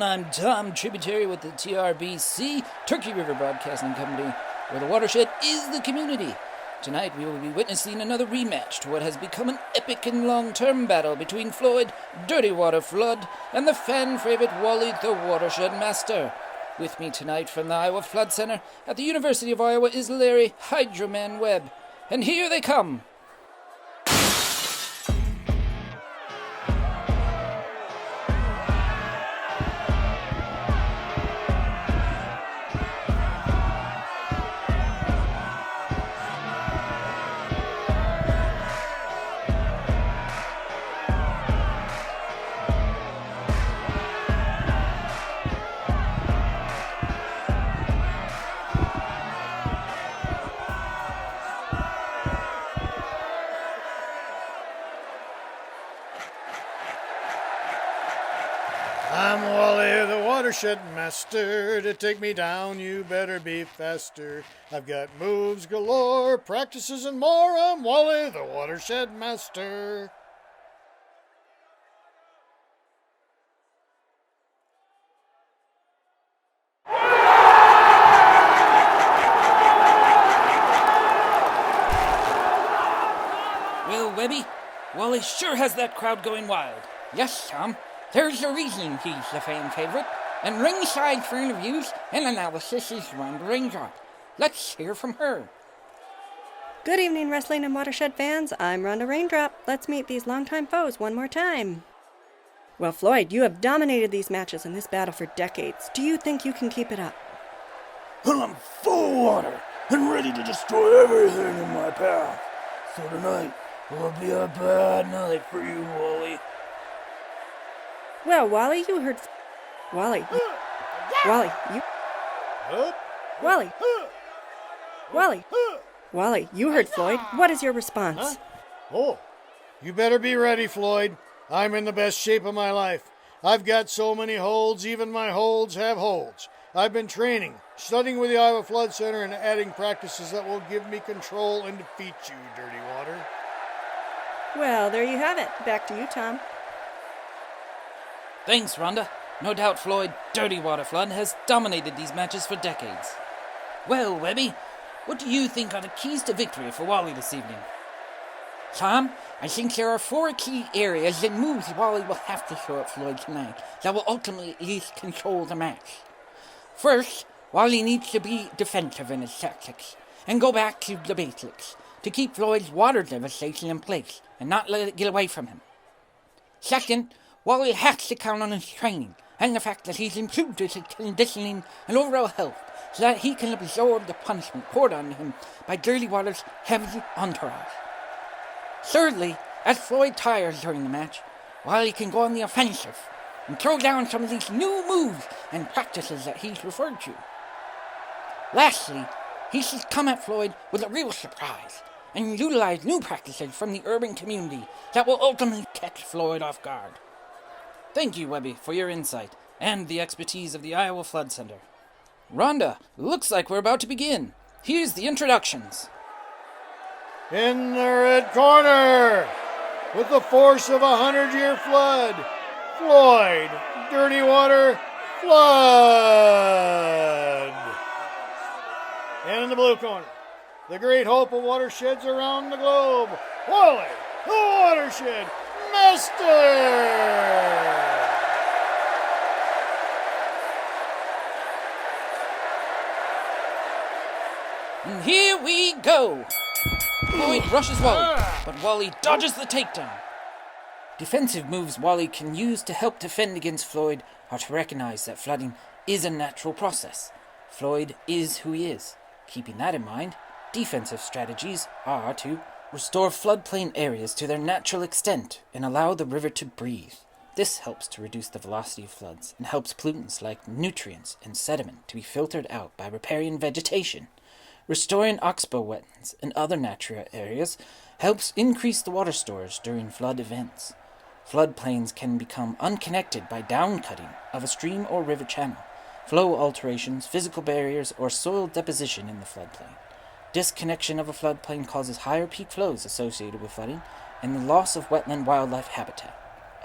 everyone. I'm Tom, tributary with the TRBC, Turkey River Broadcasting Company, where the watershed is the community. Tonight we will be witnessing another rematch to what has become an epic and long-term battle between Floyd, Dirty Water Flood, and the fan-favorite Wally, the Watershed Master. With me tonight from the Iowa Flood Center at the University of Iowa is Larry Hydroman Webb. And here they come. I'm Wally, the Watershed Master. To take me down, you better be faster. I've got moves galore, practices and more. I'm Wally, the Watershed Master. Well, Webby, Wally sure has that crowd going wild. Yes, Tom. There's a reason he's the fan favorite. And ringside for interviews and analysis is Rhonda Raindrop. Let's hear from her. Good evening, wrestling and Watershed fans. I'm Rhonda Raindrop. Let's meet these longtime foes one more time. Well, Floyd, you have dominated these matches in this battle for decades. Do you think you can keep it up? Well, I'm full of water and ready to destroy everything in my path. So tonight will be a bad night for you, Wally. Well, Wally, you heard... Wally, you heard Floyd. What is your response? Huh? Oh, you better be ready, Floyd. I'm in the best shape of my life. I've got so many holds, even my holds have holds. I've been training, studying with the Iowa Flood Center, and adding practices that will give me control and defeat you, Dirty Water. Well, there you have it. Back to you, Tom. Thanks, Rhonda. No doubt Floyd, Dirty Water Flood, has dominated these matches for decades. Well, Webby, what do you think are the keys to victory for Wally this evening? Tom, I think there are 4 key areas and moves Wally will have to show at Floyd tonight that will ultimately at least control the match. First, Wally needs to be defensive in his tactics and go back to the basics to keep Floyd's water devastation in place and not let it get away from him. Second, Wally has to count on his training and the fact that he's improved his conditioning and overall health so that he can absorb the punishment poured on him by Dirty Water's heavy entourage. Thirdly, as Floyd tires during the match, Wally can go on the offensive and throw down some of these new moves and practices that he's referred to. Lastly, he should come at Floyd with a real surprise and utilize new practices from the urban community that will ultimately catch Floyd off guard. Thank you, Webby, for your insight and the expertise of the Iowa Flood Center. Rhonda, looks like we're about to begin. Here's the introductions. In the red corner, with the force of 100-year flood, Floyd, Dirty Water Flood. And in the blue corner, the great hope of watersheds around the globe, Wally, the Watershed Master. And here we go. Floyd rushes Wally, but Wally dodges the takedown. Defensive moves Wally can use to help defend against Floyd are to recognize that flooding is a natural process. Floyd is who he is. Keeping that in mind, defensive strategies are to restore floodplain areas to their natural extent and allow the river to breathe. This helps to reduce the velocity of floods and helps pollutants like nutrients and sediment to be filtered out by riparian vegetation. Restoring oxbow wetlands and other natural areas helps increase the water storage during flood events. Floodplains can become unconnected by downcutting of a stream or river channel, flow alterations, physical barriers, or soil deposition in the floodplain. Disconnection of a floodplain causes higher peak flows associated with flooding and the loss of wetland wildlife habitat.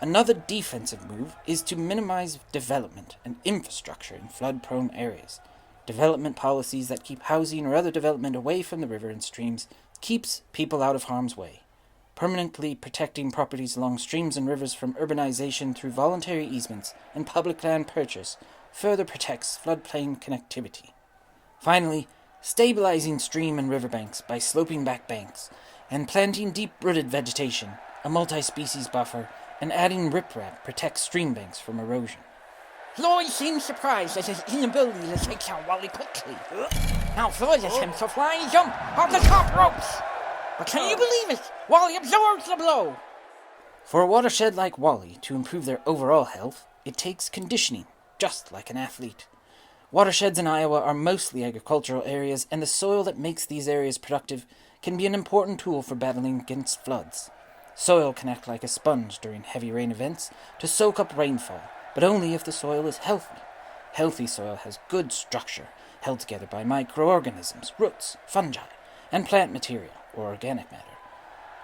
Another defensive move is to minimize development and infrastructure in flood-prone areas. Development policies that keep housing or other development away from the river and streams keeps people out of harm's way. Permanently protecting properties along streams and rivers from urbanization through voluntary easements and public land purchase further protects floodplain connectivity. Finally, stabilizing stream and riverbanks by sloping back banks and planting deep-rooted vegetation, a multi-species buffer, and adding riprap protects stream banks from erosion. Floyd seems surprised at his inability to take down Wally quickly. Now Floyd attempts a flying jump off the top ropes. But can you believe it? Wally absorbs the blow. For a watershed like Wally to improve their overall health, it takes conditioning, just like an athlete. Watersheds in Iowa are mostly agricultural areas, and the soil that makes these areas productive can be an important tool for battling against floods. Soil can act like a sponge during heavy rain events to soak up rainfall, but only if the soil is healthy. Healthy soil has good structure, held together by microorganisms, roots, fungi, and plant material, or organic matter.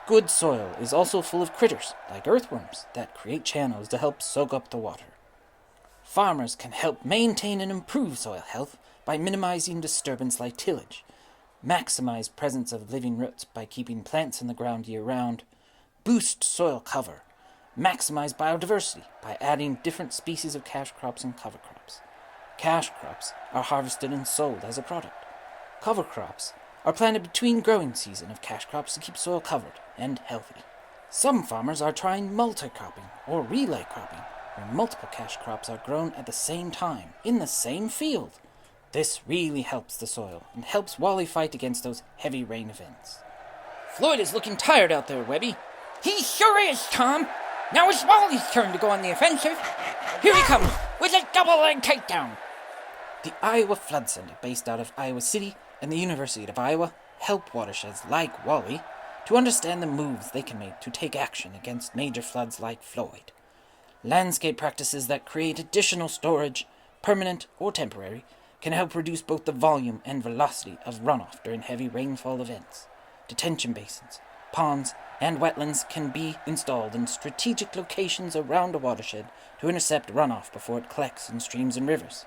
Good soil is also full of critters, like earthworms, that create channels to help soak up the water. Farmers can help maintain and improve soil health by minimizing disturbance like tillage, maximize presence of living roots by keeping plants in the ground year-round, boost soil cover, maximize biodiversity by adding different species of cash crops and cover crops. Cash crops are harvested and sold as a product. Cover crops are planted between growing season of cash crops to keep soil covered and healthy. Some farmers are trying multi-cropping or relay cropping, where multiple cash crops are grown at the same time in the same field. This really helps the soil and helps Wally fight against those heavy rain events. Floyd is looking tired out there, Webby. He sure is, Tom. Now it's Wally's turn to go on the offensive. Here he comes with a double-leg takedown. The Iowa Flood Center, based out of Iowa City and the University of Iowa, help watersheds like Wally to understand the moves they can make to take action against major floods like Floyd. Landscape practices that create additional storage, permanent or temporary, can help reduce both the volume and velocity of runoff during heavy rainfall events. Detention basins, ponds, and wetlands can be installed in strategic locations around a watershed to intercept runoff before it collects in streams and rivers.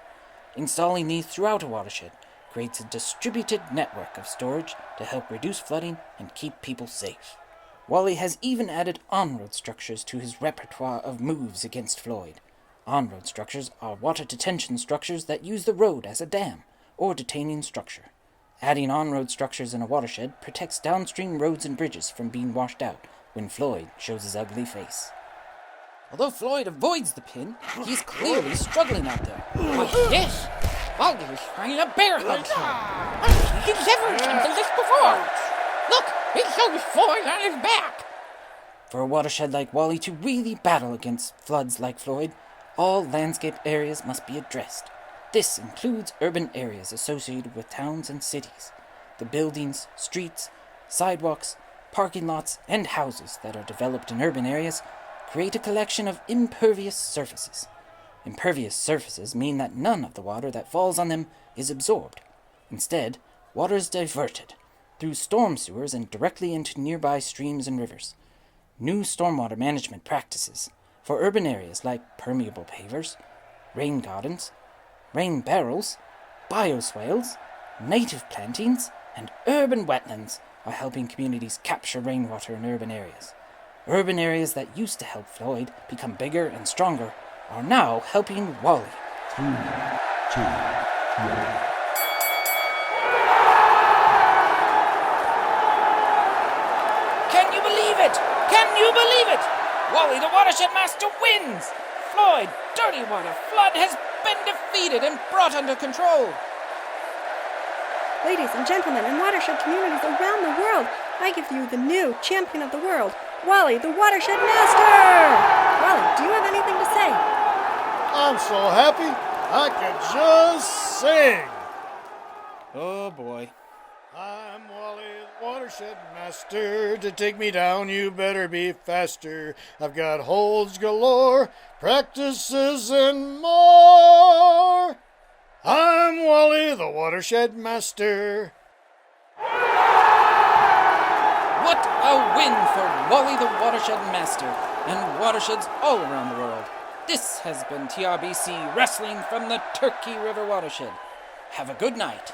Installing these throughout a watershed creates a distributed network of storage to help reduce flooding and keep people safe. Wally has even added on-road structures to his repertoire of moves against Floyd. On-road structures are water detention structures that use the road as a dam or detaining structure. Adding on-road structures in a watershed protects downstream roads and bridges from being washed out when Floyd shows his ugly face. Although Floyd avoids the pin, he's clearly struggling out there. What's this? Wally is trying a bear hug here. He's never attempted this before. Look, it shows Floyd on his back. For a watershed like Wally to really battle against floods like Floyd, all landscape areas must be addressed. This includes urban areas associated with towns and cities. The buildings, streets, sidewalks, parking lots, and houses that are developed in urban areas create a collection of impervious surfaces. Impervious surfaces mean that none of the water that falls on them is absorbed. Instead, water is diverted through storm sewers and directly into nearby streams and rivers. New stormwater management practices for urban areas like permeable pavers, rain gardens, rain barrels, bioswales, native plantings, and urban wetlands are helping communities capture rainwater in urban areas. Urban areas that used to help Floyd become bigger and stronger are now helping Wally. 3, 2, 1. Can you believe it? Can you believe it? Wally, the watershed master, wins! Floyd, dirty water flood has been defeated and brought under control. Ladies and gentlemen and watershed communities around the world, I give you the new champion of the world, Wally, the watershed master! Wally, do you have anything to say? I'm so happy I could just sing. Oh boy. I'm Wally, the watershed master. To take me down, you better be faster. I've got holds galore, practices, and more. I'm Wally, the watershed master. What a win for Wally the Watershed Master. and watersheds all around the world. This has been TRBC Wrestling from the Turkey River Watershed. Have a good night.